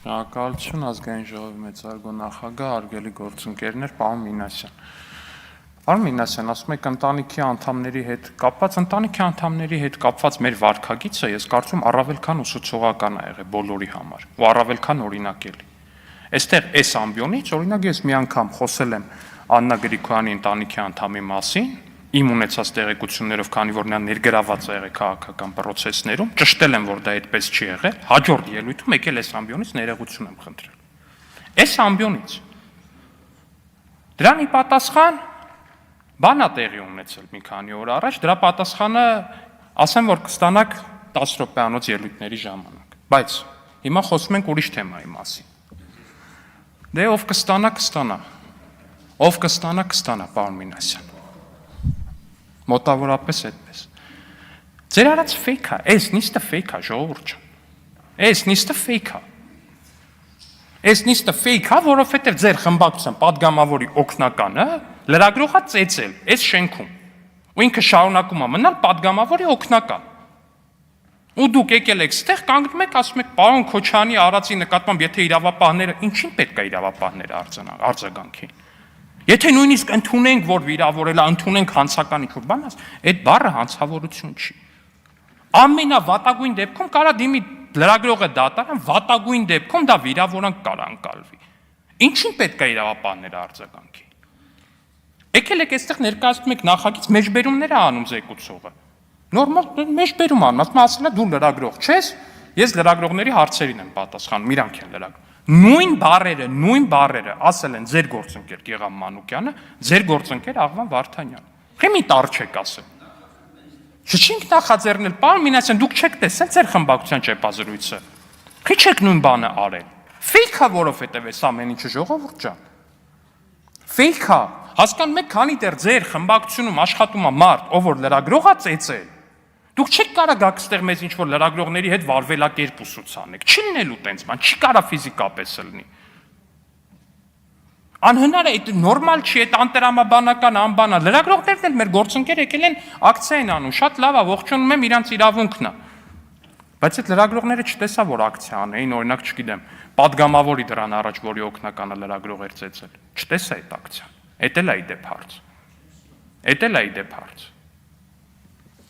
Շնորհակալություն ազգային ժողովի մեծարգո նախագահ, հարգելի գործընկերներ, պարոն Մինասյան։ Պարոն Մինասյան, ասում եք ընտանիքի անդամների հետ կապված մեր վարքագիծը, ես կարծում առավել քան ուսուցողական է եղել բոլորի համար, ու առավել քան օրինակելի։ Այստեղ այս ամբիոնից, օրինակ ես մի անգամ խոսել եմ Աննա Գրիգորյանի ընտանիքի անդամի մասին, իմ ունեցած տեղեկություններով, քանի որ նա ներգրաված է եղել քաղաքական process-ներում, ճշտել եմ, որ դա այդպես չի եղել, հաջորդ ելույթում եկել այս ամբիոնից ներողություն եմ խնդրել։ Այս ամբիոնից։ Դրանի պատասխան բան է տեղի ունեցել մի քանի օր առաջ, դրա պատասխանը ասեմ, որ կստանաք 10 րոպեանոց ելույթների ժամանակ, բայց հիմա խոսում ենք ուրիշ թեմայի մասին։ Դե ով կստանա, կստանա։ Ով կստանա, կստանա, պարոն Մինասյան։ Մոտավորապես այդպես։ Ձեր արած fake է, այս նիստը fake է, ժողովուրդ ջան։ Այս նիստը fake է։ Այս նիստը fake է, որովհետև ձեր խմբակցության падգամավորի օգնականը լրագրողա ծեծել այս շենքում։ Ու ինքը շարունակում է մնալ падգամավորի օգնական։ Ու դուք եկել եք ստեղ կանգնում եք, ասում եք, պարոն Քոչարյանի արածի նկատմամբ, եթե իրավապահները, ինչին պետք է իրավապահները արձագանքեն։ Եթե նույնիսկ ընդունենք, որ վիրավորել է, ընդունենք հանցական ինչ-որ բան, այդ բառը հանցավորություն չի։ Ամենավատագույն դեպքում կարա դիմի լրագրողը դատարան, վատագույն դեպքում դա վիրավորանք կարա ընկալվի։ Ինչին պետք է իրավապահները արձագանքեն։ Եկել եք այստեղ ներկայացնում եք նախագիծ մեջբերումներ է անում զեկուցողը։ Նորմալ մեջբերում անում, ասում է դու լրագրող չես, ես լրագրողների հարցերին եմ պատասխանում, իրանք են լրագրող։ Նույն բառերը ասել են ձեր գործընկեր Գեղամ Մանուկյանը, ձեր գործընկեր Աղվան Վարդանյանը։ Խի մի տար չեք ասել։ Չենք նախաձեռնել, պարոն Մինասյան, դուք չեք տեսել ձեր խմբակցության ճեպազրույցը։ Խի չեք նույն բանը արել։ Fake է, որովհետև այս ամեն ինչը ժողովուրդ ջան։ Fake է։ Հասկանում եք, քանի դեռ ձեր խմբակցությունում աշխատում է մարդ, ով որ լրագրող է ծեծել, դուք չեք կարող գաք ստեղ մեզ ինչ-որ լրագրողների հետ վարվելակերպ ուսուցանեք, չի լինելու տենց բան, չի կարող ֆիզիկապես լինի։ Անհնար է, նորմալ չի, այդ անտրամաբանական անբանա, լրագրողներն էլ մեր գործընկեր եկել են ակցիա են անում, շատ լավ է, ողջունում եմ, իրանց իրավունքն է։ Բայց այդ լրագրողները չտեսա, որ ակցիա անեին, օրինակ չգիտեմ, падգամավորի դրան առաջ, որի օգնականը լրագրող էր ծեծել, չտեսա այդ ակցիան, էդ էլ է իդեպ հարց։